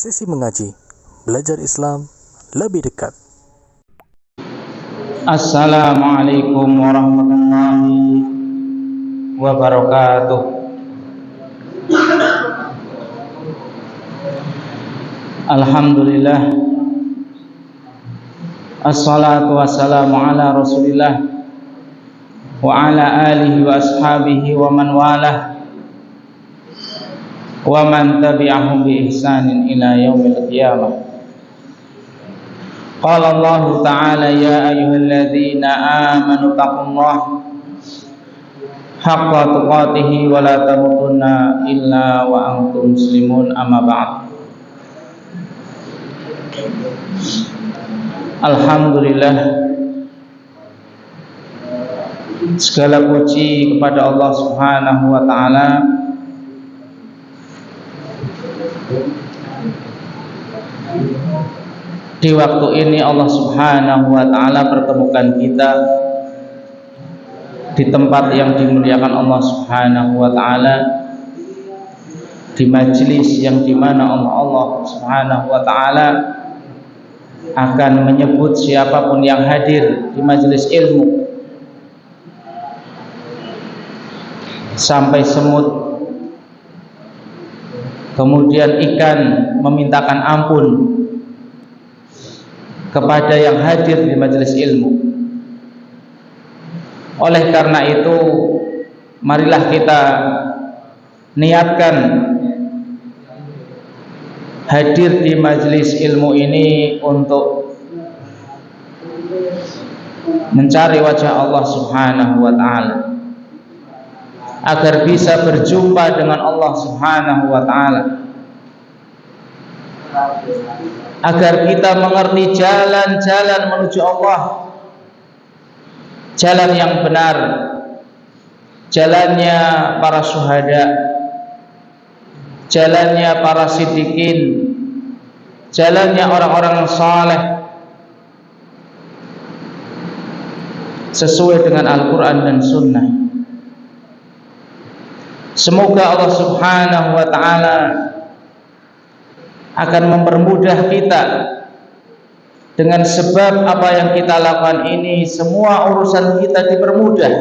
Sesi mengaji, belajar Islam lebih dekat. Assalamualaikum warahmatullahi wabarakatuh. Alhamdulillah, assalatu wassalamu ala rasulillah wa ala alihi wa ashabihi wa man walah wa man tabi'ahum bi ihsanin ila yaumil qiyamah. Qala Allah Ta'ala ya ayyuhalladzina amanu taqullaha haqqa tuqatih wa la tamutunna illa wa antum muslimun, amma ba'd. Alhamdulillah, segala puji kepada Allah Subhanahu wa Ta'ala di waktu ini. Allah Subhanahu wa Ta'ala pertemukan kita di tempat yang dimuliakan Allah Subhanahu wa Ta'ala, di majelis yang dimana Allah Subhanahu wa Ta'ala akan menyebut siapapun yang hadir di majelis ilmu sampai semut, kemudian ikan memintakan ampun kepada yang hadir di majelis ilmu. Oleh karena itu, marilah kita niatkan hadir di majelis ilmu ini untuk mencari wajah Allah Subhanahu wa Ta'ala, agar bisa berjumpa dengan Allah Subhanahu wa Ta'ala, agar kita mengerti jalan-jalan menuju Allah, jalan yang benar, jalannya para syuhada, jalannya para siddiqin, jalannya orang-orang saleh, sesuai dengan Al-Quran dan Sunnah. Semoga Allah Subhanahu wa Ta'ala akan mempermudah kita dengan sebab apa yang kita lakukan ini. Semua urusan kita dipermudah.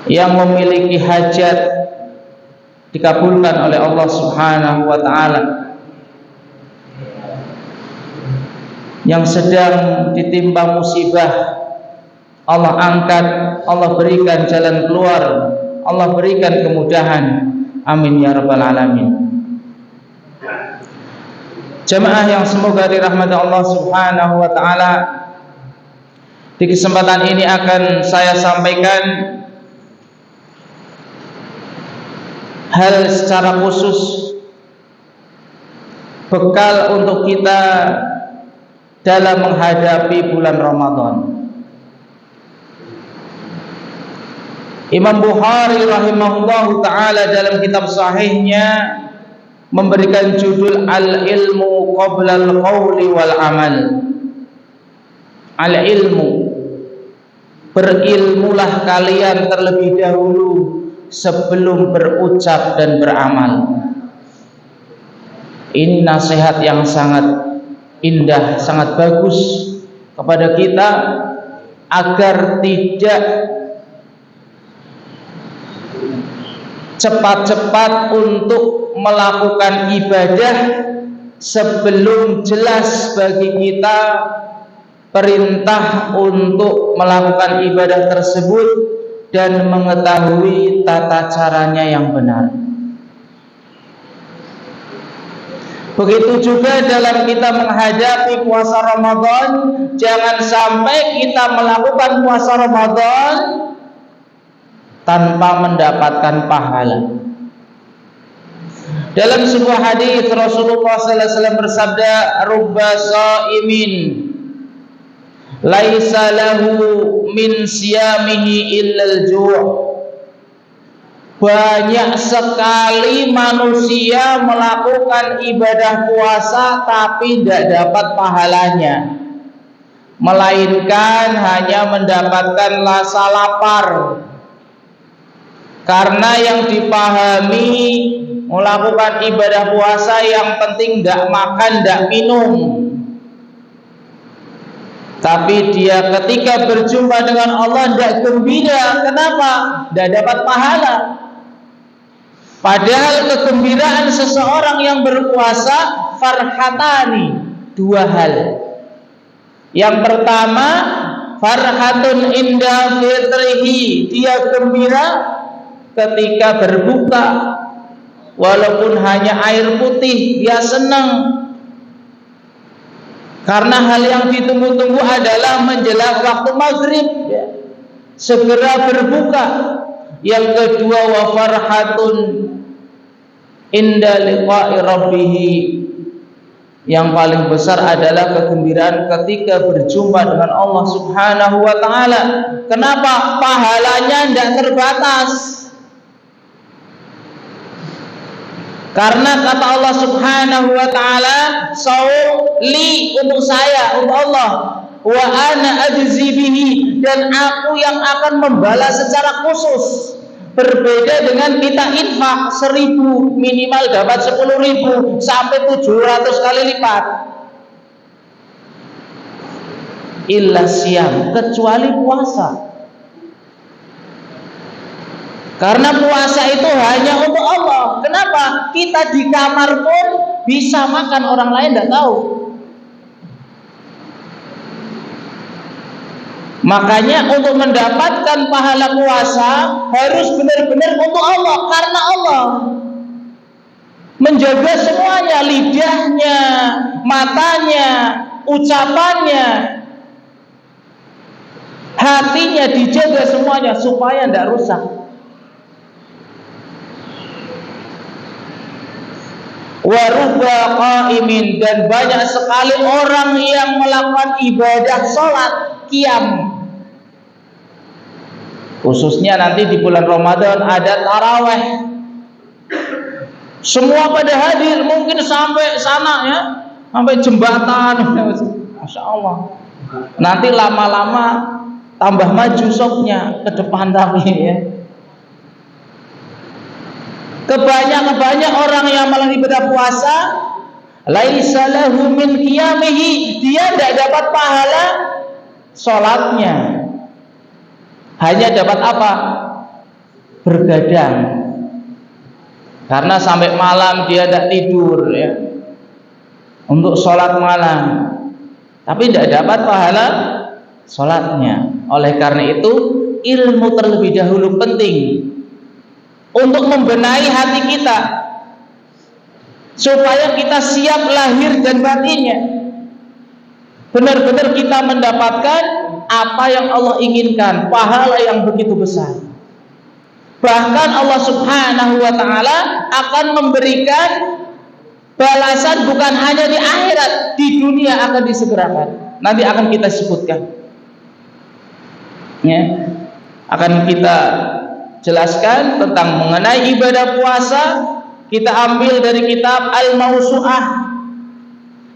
Yang memiliki hajat dikabulkan oleh Allah Subhanahu wa Ta'ala. Yang sedang ditimpa musibah, Allah angkat, Allah berikan jalan keluar, Allah berikan kemudahan. Amin ya rabbal alamin. Jamaah yang semoga dirahmati Allah Subhanahu wa Ta'ala, di kesempatan ini akan saya sampaikan hal secara khusus, bekal untuk kita dalam menghadapi bulan Ramadan. Imam Bukhari rahimahullahu ta'ala dalam kitab sahihnya memberikan judul Al-ilmu qabla al-qawli wal amal. Al-ilmu, berilmulah kalian terlebih dahulu sebelum berucap dan beramal. Ini nasihat yang sangat indah, sangat bagus kepada kita agar tidak cepat-cepat untuk melakukan ibadah sebelum jelas bagi kita perintah untuk melakukan ibadah tersebut dan mengetahui tata caranya yang benar. Begitu juga dalam kita menghadapi puasa Ramadan, jangan sampai kita melakukan puasa Ramadan tanpa mendapatkan pahala. Dalam sebuah hadis Rasulullah sallallahu alaihi wasallam bersabda, "Rubba shaimin laisa lahu min siyamihi illal ju'." Banyak sekali manusia melakukan ibadah puasa tapi tidak dapat pahalanya, melainkan hanya mendapatkan rasa lapar. Karena yang dipahami melakukan ibadah puasa yang penting tidak makan, tidak minum, tapi dia ketika berjumpa dengan Allah tidak gembira. Kenapa? Tidak dapat pahala. Padahal kegembiraan seseorang yang berpuasa farhatani, dua hal. Yang pertama, farhatun inda fitrihi, dia gembira ketika berbuka, walaupun hanya air putih dia senang. Karena hal yang ditunggu-tunggu adalah menjelang waktu maghrib, ya, segera berbuka. Yang kedua, wa farhatun inda liqa'i rabbih, yang paling besar adalah kegembiraan ketika berjumpa dengan Allah Subhanahu wa taala. Kenapa? Pahalanya tidak terbatas. Karena kata Allah Subhanahu wa taala, saum li, untuk saya, untuk Allah, wa ana ajzi bihi, dan aku yang akan membalas secara khusus. Berbeda dengan kita infak 1.000, minimal dapat 10.000 sampai 700 kali lipat. Illa siyam, kecuali puasa. Karena puasa itu hanya untuk Allah. Kenapa? Kita di kamar pun bisa makan, orang lain tidak tahu. Makanya untuk mendapatkan pahala puasa harus benar-benar untuk Allah. Karena Allah menjaga semuanya, lidahnya, matanya, ucapannya, hatinya dijaga semuanya supaya tidak rusak. Warubba qaimin, dan banyak sekali orang yang melakukan ibadah sholat qiyam. Khususnya nanti di bulan Ramadan ada taraweh. Semua pada hadir, mungkin sampai sana ya, sampai jembatan. Masya Allah. Nanti lama-lama tambah maju sopnya ke depan tapi ya. Kebanyak orang yang melakukan ibadah puasa, laisa lahu min qiyamihi, dia tidak dapat pahala sholatnya, hanya dapat apa? Bergadang. Karena sampai malam dia tidak tidur ya, untuk sholat malam, tapi tidak dapat pahala sholatnya. Oleh karena itu ilmu terlebih dahulu penting untuk membenahi hati kita supaya kita siap lahir dan batinnya, benar-benar kita mendapatkan apa yang Allah inginkan, pahala yang begitu besar. Bahkan Allah Subhanahu wa taala akan memberikan balasan bukan hanya di akhirat, di dunia akan disegerakan. Nanti akan kita sebutkan ya, akan kita jelaskan tentang mengenai ibadah puasa. Kita ambil dari kitab Al-Mawsu'ah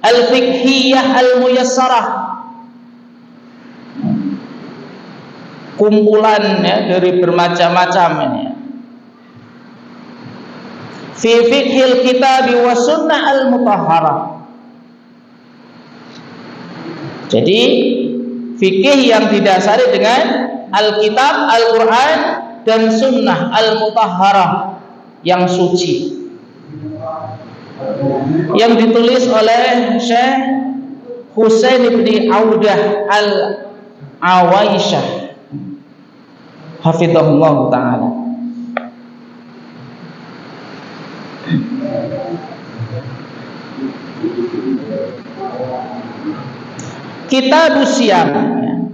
Al-Fiqhiyah Al-Muyassarah, kumpulan ya, dari bermacam-macam ini. Fi fiqhil kitab wa sunnah al-mutahharah. Jadi fikih yang didasari dengan Alkitab, Al-Quran, dan sunnah al-mutahharah yang suci, yang ditulis oleh Syekh Husain bin Audah Al-Awaisyah hafizahullah ta'ala. Kitab Siyam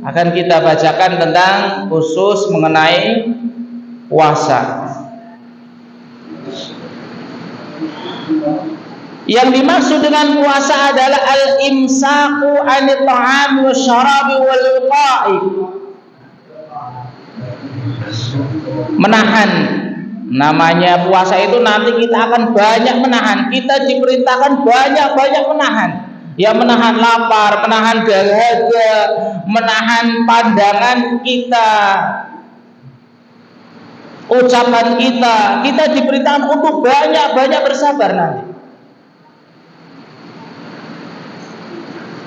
akan kita bacakan tentang khusus mengenai puasa. Yang dimaksud dengan puasa adalah al-imsaku 'anil ta'ami wasyarabi wal wiqa'i, menahan. Namanya puasa itu nanti kita akan banyak menahan. Kita diperintahkan banyak-banyak menahan. Ya, menahan lapar, menahan dahaga, menahan pandangan kita ucapan kita diperintahkan untuk banyak-banyak bersabar nanti.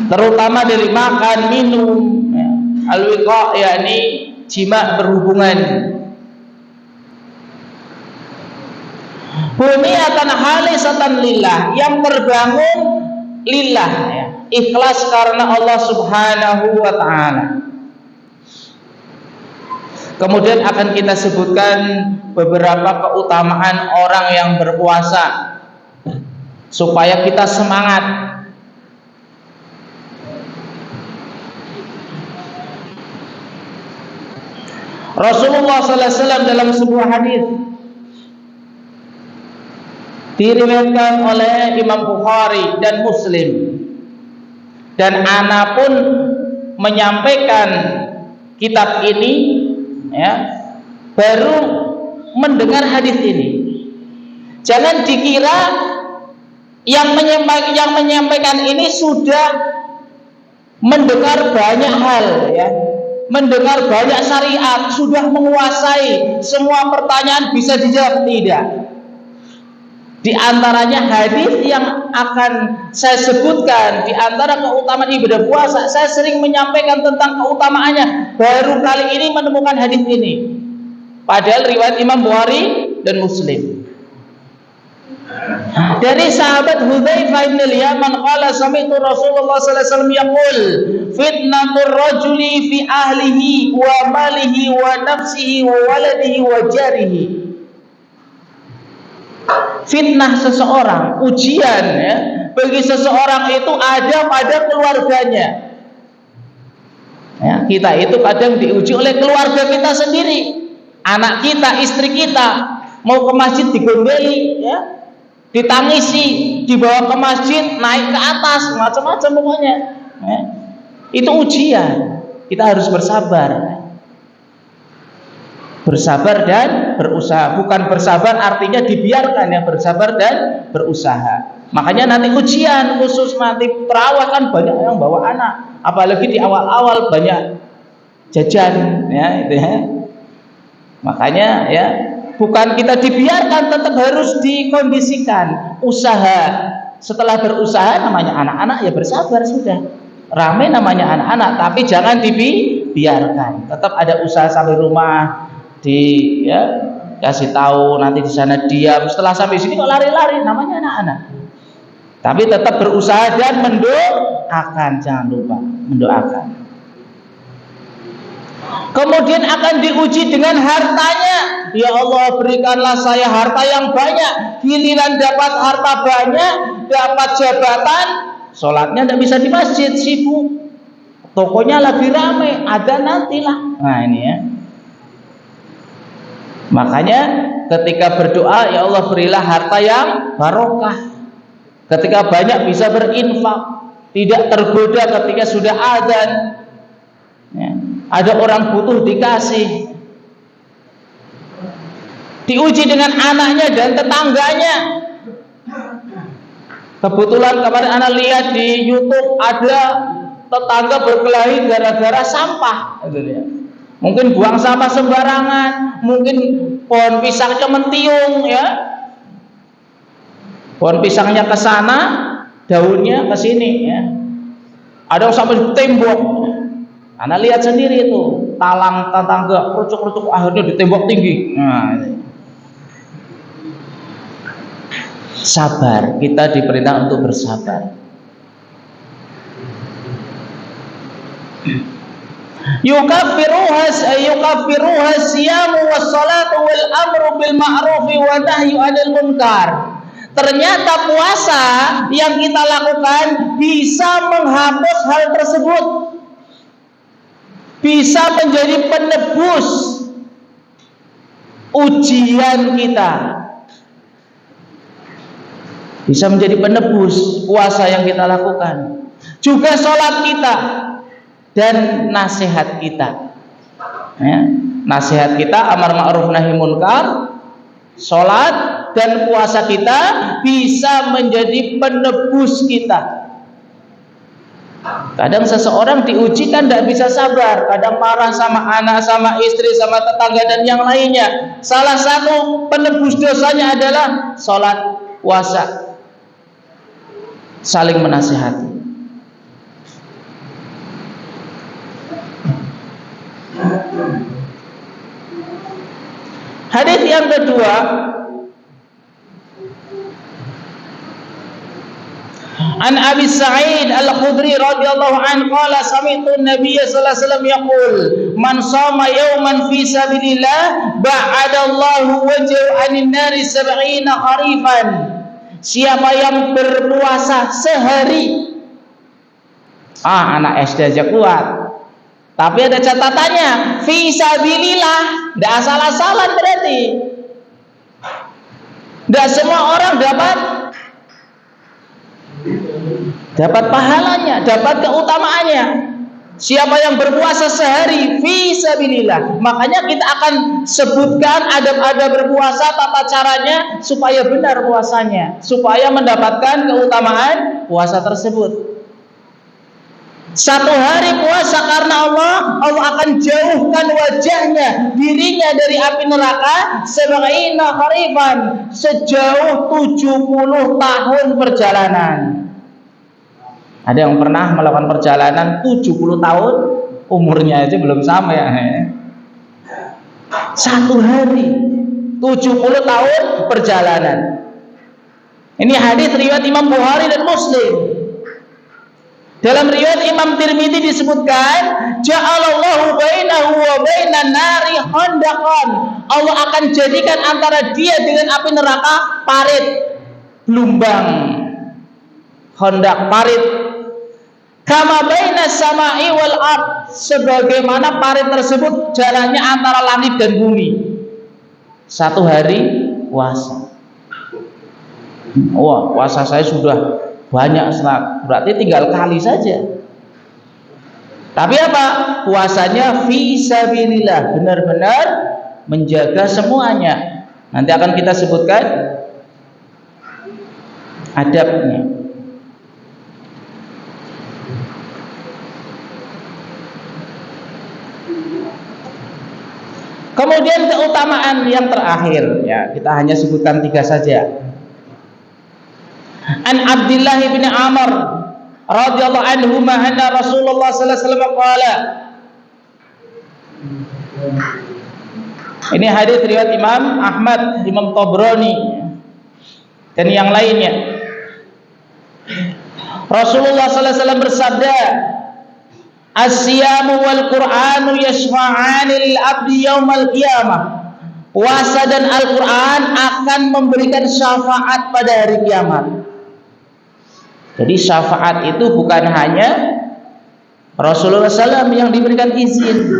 Terutama dari makan, minum, ya. Al-wiqa, yakni jima, berhubungan. Buniyatan khalisatan lillah, yang terbangun lillah, ya. Ikhlas karena Allah Subhanahu wa ta'ala. Kemudian akan kita sebutkan beberapa keutamaan orang yang berpuasa supaya kita semangat. Rasulullah SAW dalam sebuah hadis diriwayatkan oleh Imam Bukhari dan Muslim, dan ana pun menyampaikan kitab ini, ya, baru mendengar hadis ini. Jangan dikira yang menyampaikan ini sudah mendengar banyak hal, ya, mendengar banyak syariat, sudah menguasai semua pertanyaan bisa dijawab. Tidak. Di antaranya hadis yang akan saya sebutkan, di antara keutamaan ibadah puasa, saya sering menyampaikan tentang keutamaannya. Baru kali ini menemukan hadis ini. Padahal riwayat Imam Bukhari dan Muslim. Dari sahabat Hudzaifah bin al-Yaman qala sami'tu Rasulullah sallallahu alaihi wasallam yaqul fitnatur rajuli fi ahlihi wa malihi wa nafsihi wa waladihi wa jarihi. Fitnah seseorang, ujian, ya, bagi seseorang itu ada pada keluarganya. Ya, kita itu kadang diuji oleh keluarga kita sendiri, anak kita, istri kita, mau ke masjid digombeli, ya, ditangisi, dibawa ke masjid, naik ke atas, macam-macam pokoknya. Ya. Itu ujian. Kita harus bersabar. Bersabar dan berusaha. Bukan bersabar artinya dibiarkan, ya, bersabar dan berusaha. Makanya nanti ujian khusus nanti terawih kan banyak yang bawa anak, apalagi di awal-awal banyak jajan, ya, itu, ya. Makanya, ya, bukan kita dibiarkan, tetap harus dikondisikan. Usaha. Setelah berusaha namanya anak-anak, ya bersabar sudah. Ramai namanya anak-anak, tapi jangan dibiarkan. Tetap ada usaha sampai rumah, ya, kasih tahu, nanti di sana diam. Setelah sampai sini kok lari-lari, namanya anak-anak. Tapi tetap berusaha dan mendoakan, jangan lupa mendoakan. Kemudian akan diuji dengan hartanya. Ya Allah, berikanlah saya harta yang banyak. Giliran dapat harta banyak, dapat jabatan, sholatnya tidak bisa di masjid, sibuk. Tokonya lagi ramai, ada nantilah. Nah ini, ya. Makanya ketika berdoa, ya Allah berilah harta yang barokah. Ketika banyak bisa berinfak, tidak tergoda ketika sudah adzan. Ya. Ada orang butuh dikasih. Diuji dengan anaknya dan tetangganya. Kebetulan kemarin anak lihat di YouTube ada tetangga berkelahi gara-gara sampah. Mungkin buang sampah sembarangan, mungkin pohon pisangnya mentiung, ya. Pohon pisangnya ke sana, daunnya ke sini, ya. Ada yang sampai tembok. Anda lihat sendiri itu, talang tetangga kerucuk-kerucuk akhirnya ditembok tinggi. Nah, ini. Sabar, kita diperintah untuk bersabar. Yukaffiruha siyamu wassalatu wal amru bil ma'rufi wa nahyu 'anil munkar. Ternyata puasa yang kita lakukan bisa menghapus hal tersebut. Bisa menjadi penebus ujian kita. Bisa menjadi penebus puasa yang kita lakukan. Juga sholat kita dan nasihat kita, ya. Nasihat kita amar ma'ruf nahi munkar, sholat dan puasa kita bisa menjadi penebus kita. Kadang seseorang diuji kan tidak bisa sabar, kadang marah sama anak, sama istri, sama tetangga dan yang lainnya. Salah satu penebus dosanya adalah sholat, puasa, saling menasihati. Hadis yang kedua, An Abi Sa'id Al-Khudri radhiyallahu anhu qala sami'tu an-nabiy sallallahu alaihi wasallam yaqul man shama yawman fi sabilillah ba'adallahu wajhahu 'anil nari 70 kharifan. Siapa yang berpuasa sehari, anak SD aja kuat. Tapi ada catatannya, fi sabilillah, enggak asal-asalan berarti. Enggak semua orang dapat pahalanya, dapat keutamaannya. Siapa yang berpuasa sehari fi sabilillah. Makanya kita akan sebutkan adab-adab berpuasa, tata caranya supaya benar puasanya, supaya mendapatkan keutamaan puasa tersebut. Satu hari puasa karena Allah akan jauhkan wajahnya, dirinya dari api neraka 70 kharifan, sejauh 70 tahun perjalanan. Ada yang pernah melakukan perjalanan 70 tahun, umurnya aja belum sama ya. Satu hari 70 tahun perjalanan. Ini hadis riwayat Imam Bukhari dan Muslim. Dalam riwayat Imam Tirmidzi disebutkan, ja'alallahu bainahu wa bainan nari khandaqan. Allah akan jadikan antara dia dengan api neraka parit, lumbang. Khandaq, parit. Kama bainas sama'i wal ard, sebagaimana parit tersebut jalannya antara langit dan bumi. Satu hari puasa. Wah, puasa saya sudah banyak, berarti tinggal kali saja. Tapi apa? Puasanya fi sabilillah, benar-benar menjaga semuanya. Nanti akan kita sebutkan adabnya. Kemudian keutamaan yang terakhir, ya kita hanya sebutkan 3 saja. An Abdullah bin Amr radhiyallahu anhu anna Rasulullah sallallahu alaihi wasallam qala. Ini hadis riwayat Imam Ahmad, Imam Tabrani dan yang lainnya. Rasulullah sallallahu alaihi wasallam bersabda, As-siyamu wal Qur'anu yashfa'ani lil abdi yaumal qiyamah. Puasa dan Al-Quran akan memberikan syafaat pada hari kiamat. Jadi syafaat itu bukan hanya Rasulullah SAW yang diberikan izin.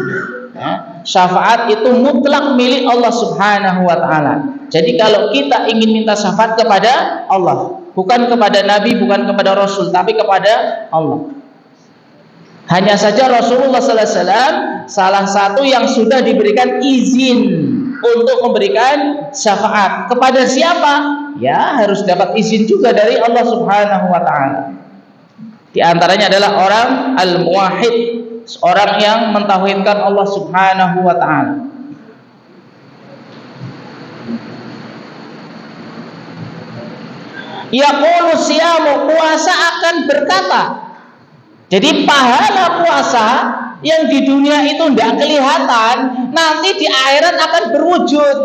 Syafaat itu mutlak milik Allah Subhanahu wa Ta'ala. Jadi kalau kita ingin minta syafaat kepada Allah, bukan kepada Nabi, bukan kepada Rasul, tapi kepada Allah. Hanya saja Rasulullah SAW salah satu yang sudah diberikan izin untuk memberikan syafaat. Kepada siapa? Ya harus dapat izin juga dari Allah Subhanahu wa Ta'ala. Di antaranya adalah orang al-muwahhid, orang yang mentauhidkan Allah Subhanahu wa Ta'ala. Yaqulu siyamu, puasa akan berkata. Jadi pahala puasa yang di dunia itu tidak kelihatan, nanti di akhirat akan berwujud.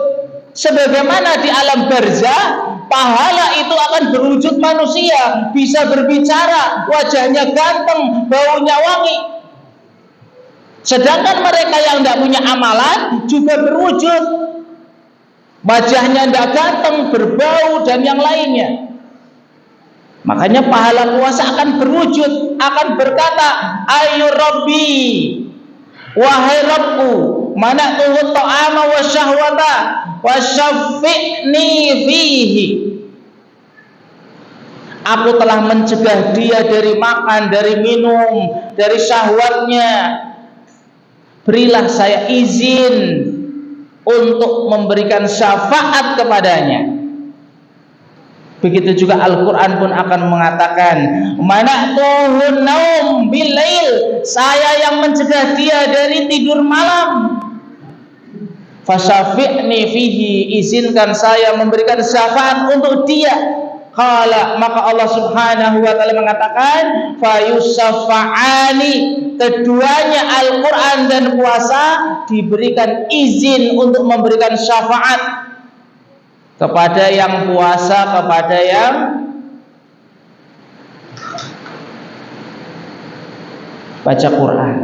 Sebagaimana di alam barzah, pahala itu akan berwujud manusia, bisa berbicara, wajahnya ganteng, baunya wangi. Sedangkan mereka yang tidak punya amalan juga berwujud, wajahnya tidak ganteng, berbau dan yang lainnya. Makanya pahala puasa akan berwujud, akan berkata, ayu Rabbi, wahai Rabbku, mana'tuhu ta'ama wa syahwata wa syafi'ni fihi. Aku telah mencegah dia dari makan, dari minum, dari syahwatnya. Berilah saya izin untuk memberikan syafaat kepadanya. Begitu juga Al-Quran pun akan mengatakan, mana'tuhun naum bilail, saya yang mencegah dia dari tidur malam. Fasyafi'ni fihi, izinkan saya memberikan syafaat untuk dia. Qala, maka Allah Subhanahu wa taala mengatakan, fayusyafa'ani, keduanya Al-Quran dan puasa diberikan izin untuk memberikan syafaat kepada yang puasa, kepada yang baca Quran.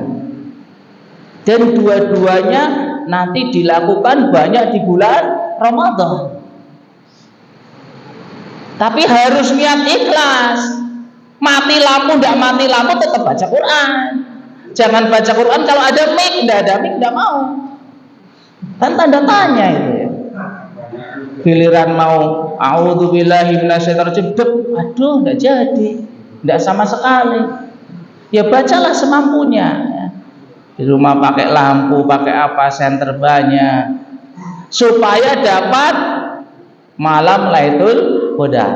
Dan dua-duanya nanti dilakukan banyak di bulan Ramadan. Tapi harus niat ikhlas. Mati lampu, tidak mati lampu, tetap baca Quran. Jangan baca Quran kalau ada mic, tidak ada mic, tidak mau. Kan tanda tanya itu ya. Giliran mau a'udzubillahi minasyaitonir rajim, aduh enggak jadi, enggak sama sekali. Ya bacalah semampunya ya. Di rumah pakai lampu, pakai apa, senter banyak, supaya dapat malam Lailatul Qadar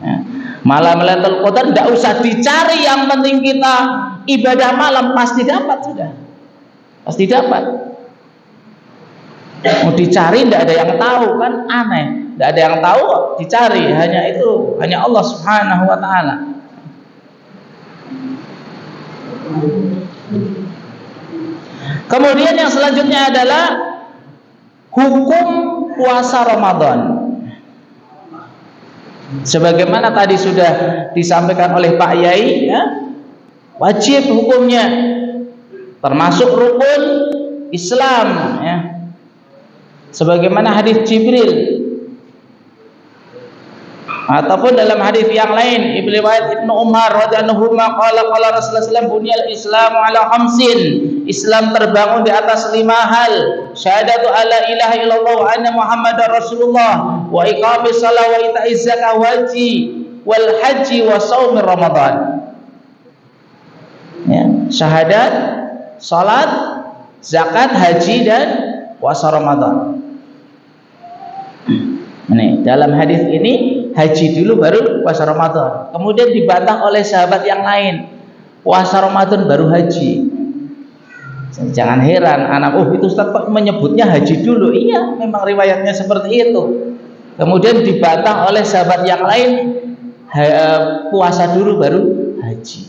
ya. Malam Lailatul Qadar enggak usah dicari, yang penting kita ibadah malam pasti dapat, sudah pasti dapat. Mau dicari tidak ada yang tahu, kan aneh. Tidak ada yang tahu dicari, hanya itu, hanya Allah Subhanahu wa taala. Kemudian yang selanjutnya adalah hukum puasa Ramadan. Sebagaimana tadi sudah disampaikan oleh Pak Yai ya, wajib hukumnya, termasuk rukun Islam ya. Sebagaimana hadis Jibril, ataupun dalam hadis yang lain riwayat Ibnu Umar radhiyallahu anhu qala Rasulullah sallallahu alaihi wasallam, bunyal Islamu ala khamsin, Islam terbangun di atas 5 hal: syahadatu alla ilaha illallah wa anna muhammadar rasulullah, wa iqamis shalah, wa ita'iz zakah, wal haji wa shaumir ramadan ya. Syahadat, salat, zakat, haji, dan puasa Ramadan. Nih, dalam hadis ini haji dulu baru puasa Ramadan. Kemudian dibantah oleh sahabat yang lain, puasa Ramadan baru haji. Jangan heran anak, itu Ustaz kok menyebutnya haji dulu. Iya, memang riwayatnya seperti itu. Kemudian dibantah oleh sahabat yang lain, puasa dulu baru haji.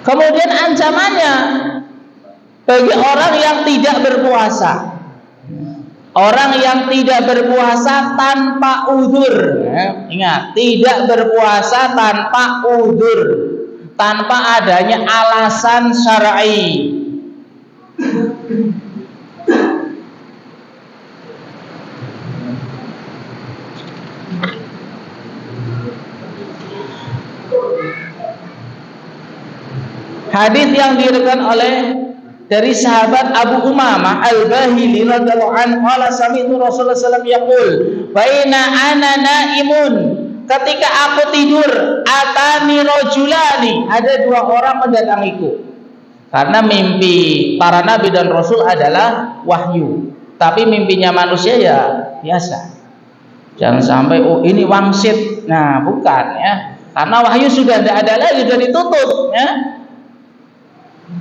Kemudian ancamannya bagi orang yang tidak berpuasa, orang yang tidak berpuasa tanpa udzur ya. Ingat, tidak berpuasa tanpa udzur, tanpa adanya alasan syar'i. Hadis yang diriwayatkan oleh dari sahabat Abu Umamah Al-Bahili radhiyallahu anhu, qala sami'tu Rasulullah sallallahu alaihi wasallam yaqul, baina ana naimun, ketika aku tidur, atani rajulani, ada 2 orang mendatangiku. Karena mimpi para nabi dan rasul adalah wahyu, tapi mimpinya manusia ya biasa. Jangan sampai ini wangsit. Nah, bukan ya. Karena wahyu sudah tidak ada lagi, sudah ditutup ya.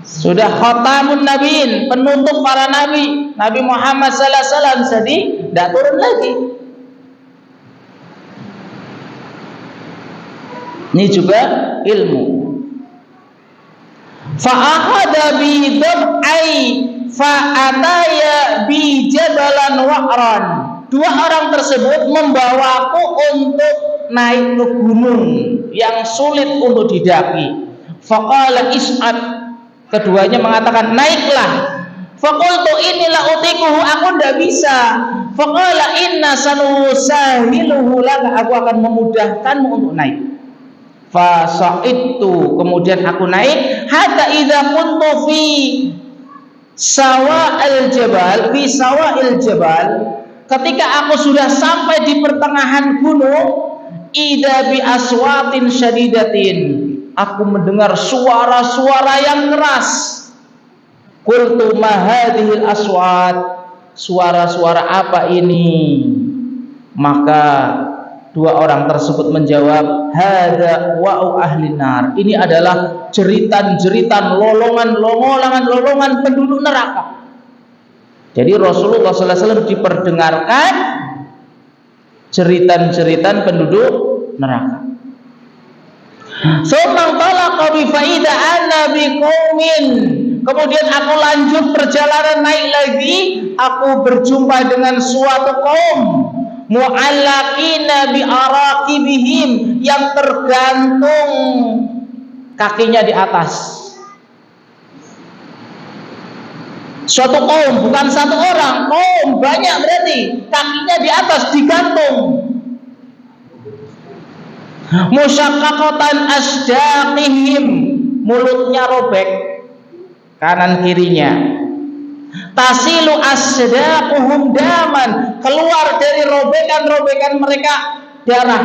Sudah khatamun nabiin, penutup para nabi, Nabi Muhammad sallallahu alaihi wasallam, jadi tidak turun lagi. Ini juga ilmu. Fa'akhadha bi dab'ai fa'ataya bi jabalan wa'ran. 2 orang tersebut membawaku untuk naik ke gunung yang sulit untuk didaki. Faqala is'ad, keduanya mengatakan naiklah. Faqultu inilah utikuhu, aku tidak bisa. Faqala inna sanusahiluhu laka, aku akan memudahkanmu untuk naik. Fasa'idtu, kemudian aku naik. Hatta idza kuntu fi sawa'il jabal, fi sawa'il jabal, ketika aku sudah sampai di pertengahan gunung, idza bi aswatin syadidatin, aku mendengar suara-suara yang keras. Qultu ma hadhil aswat, suara-suara apa ini? Maka dua orang tersebut menjawab, hada wa'u ahli nar, ini adalah jeritan-jeritan, lolongan penduduk neraka. Jadi Rasulullah SAW diperdengarkan jeritan-jeritan penduduk neraka. Summa talaqa bi faida anna bi qaumin. Kemudian aku lanjut perjalanan naik lagi, aku berjumpa dengan suatu kaum mu'allaqina bi araqibihim, yang tergantung kakinya di atas. Suatu kaum, bukan satu orang, kaum banyak, berarti kakinya di atas digantung. Musyaqqaqatan asdaqihim, mulutnya robek kanan kirinya. Tasilu asdaquhum daman, keluar dari robekan-robekan mereka darah.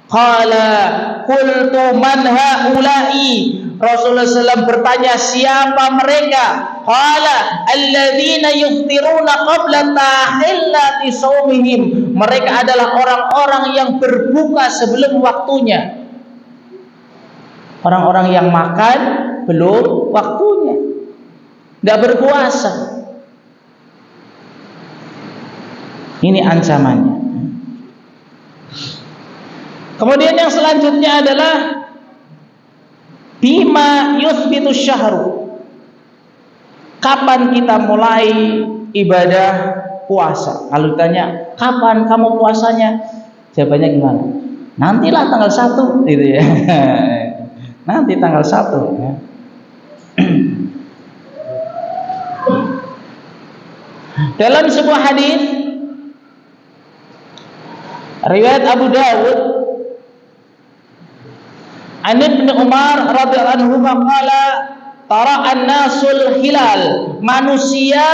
Qala qultu man haula'i, Rasulullah SAW bertanya, siapa mereka? Qala alladzina yuftiruna qabla tahillati shaumihim, mereka adalah orang-orang yang berbuka sebelum waktunya, orang-orang yang makan belum waktunya, tidak berpuasa. Ini ancamannya. Kemudian yang selanjutnya adalah bima yuthbitu syahru, kapan kita mulai ibadah puasa? Kalau ditanya kapan kamu puasanya, jawabannya gimana? Nantilah tanggal 1 gitu ya. Nanti tanggal 1 ya. Dalam sebuah hadis riwayat Abu Dawud, An Ibnu Umar radhiyallahu anhu qala tara an-nasul hilal, manusia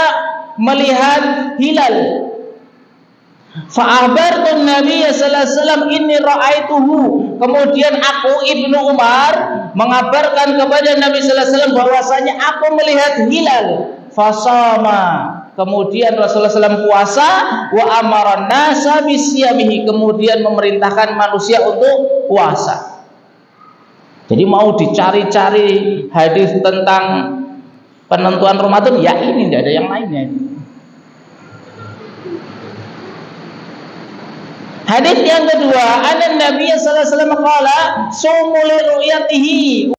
melihat hilal. Fa akhbartu Nabi sallallahu alaihi wasallam inni ra'aituhu, kemudian aku Ibnu Umar mengabarkan kepada Nabi sallallahu alaihi wasallam bahwasanya aku melihat hilal. Fasama, kemudian Rasulullah SAW puasa, wa amaran nasa bisyamihi, kemudian memerintahkan manusia untuk puasa. Jadi mau dicari-cari hadis tentang penentuan Ramadan, ya ini, tidak ada yang lainnya. Hadis yang kedua, anan Nabi sallallahu alaihi wasallam qala sumu li ru'yatihi